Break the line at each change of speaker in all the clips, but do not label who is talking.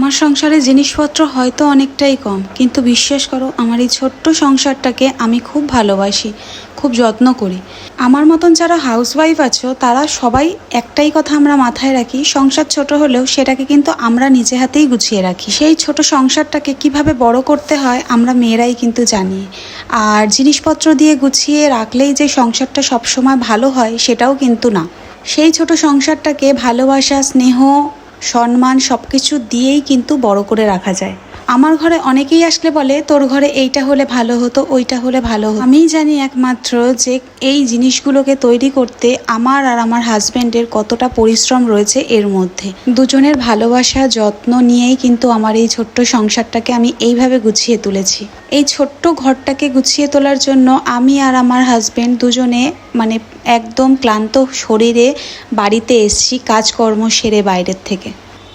আমার সংসারে জিনিসপত্র হয়তো অনেকটাই কম, কিন্তু বিশ্বাস করো আমার এই ছোট্ট সংসারটাকে আমি খুব ভালোবাসি, খুব যত্ন করি। আমার মতন যারা হাউসওয়াইফ আছো তারা সবাই একটাই কথা আমরা মাথায় রাখি, সংসার ছোট হলেও সেটাকে কিন্তু আমরা নিজে হাতেই গুছিয়ে রাখি। সেই ছোট সংসারটাকে কিভাবে বড় করতে হয় আমরা মেয়েরাই কিন্তু জানি। আর জিনিসপত্র দিয়ে গুছিয়ে রাখলেই যে সংসারটা সবসময় ভালো হয় সেটাও কিন্তু না। সেই ছোট সংসারটাকে ভালোবাসা, স্নেহ, সম্মান সব কিছু দিয়েই কিন্তু বড় করে রাখা যায়। আমার ঘরে অনেকেই আসলে বলে তোর ঘরে এইটা হলে ভালো হতো, ওইটা হলে ভালো হতো। আমিই জানি একমাত্র যে এই জিনিসগুলোকে তৈরি করতে আমার আর আমার হাজব্যান্ডের কতটা পরিশ্রম রয়েছে এর মধ্যে। দুজনের ভালোবাসা, যত্ন নিয়েই কিন্তু আমার এই ছোট্ট সংসারটাকে আমি এইভাবে গুছিয়ে তুলেছি। এই ছোট্ট ঘরটাকে গুছিয়ে তোলার জন্য আমি আর আমার হাজব্যান্ড দুজনে একদম ক্লান্ত শরীরে বাড়িতে এসেছি কাজকর্ম সেরে বাইরের থেকে।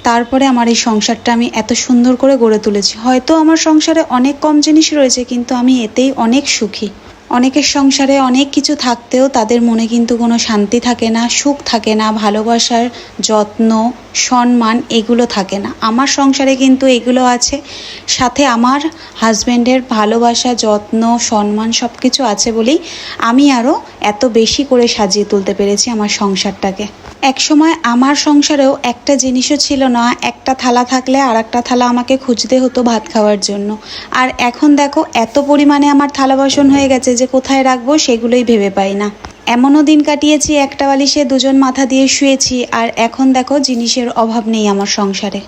তারপরে আমার এই সংসারটা আমি এত সুন্দর করে গড়ে তুলেছি। হয়তো আমার সংসারে অনেক কম জিনিস রয়েছে, কিন্তু আমি এতেই অনেক সুখী। অনেকের সংসারে অনেক কিছু থাকতেও তাদের মনে কিন্তু কোনো শান্তি থাকে না, সুখ থাকে না, ভালোবাসার, যত্ন, সম্মান এগুলো থাকে না। আমার সংসারে কিন্তু এগুলো আছে, সাথে আমার হাজব্যান্ডের ভালোবাসা, যত্ন, সম্মান সব কিছু আছে বলেই আমি আরও এত বেশি করে সাজিয়ে তুলতে পেরেছি আমার সংসারটাকে। একসময় আমার সংসারেও একটা জিনিসও ছিল না, একটা থালা থাকলে আর একটা থালা আমাকে খুঁজতে হতো ভাত খাওয়ার জন্য। আর এখন দেখো এত পরিমাণে আমার থালা বাসন হয়ে গেছে যে কোথায় রাখবো সেগুলোই ভেবে পাই না। এমনও দিন কাটিয়েছি একটা বালিশে দুজন মাথা দিয়ে শুয়েছি, আর এখন দেখো জিনিসের অভাব নেই আমার সংসারে।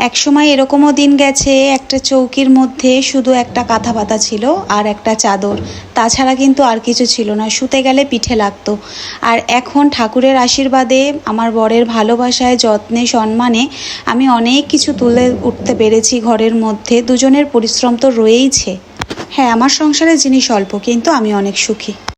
একসময় এরকমও দিন গেছে একটা চৌকির মধ্যে শুধু একটা কাঁথা পাতা ছিল আর একটা চাদর, তাছাড়া কিন্তু আর কিছু ছিল না, শুতে গেলে পিঠে লাগতো। আর এখন ঠাকুরের আশীর্বাদে, আমার বরের ভালোবাসায়, যত্নে, সম্মানে আমি অনেক কিছু তুলে উঠতে পেরেছি ঘরের মধ্যে। দুজনের পরিশ্রম তো রয়েইছে। হ্যাঁ, আমার সংসারে জিনিস অল্প, কিন্তু আমি অনেক সুখী।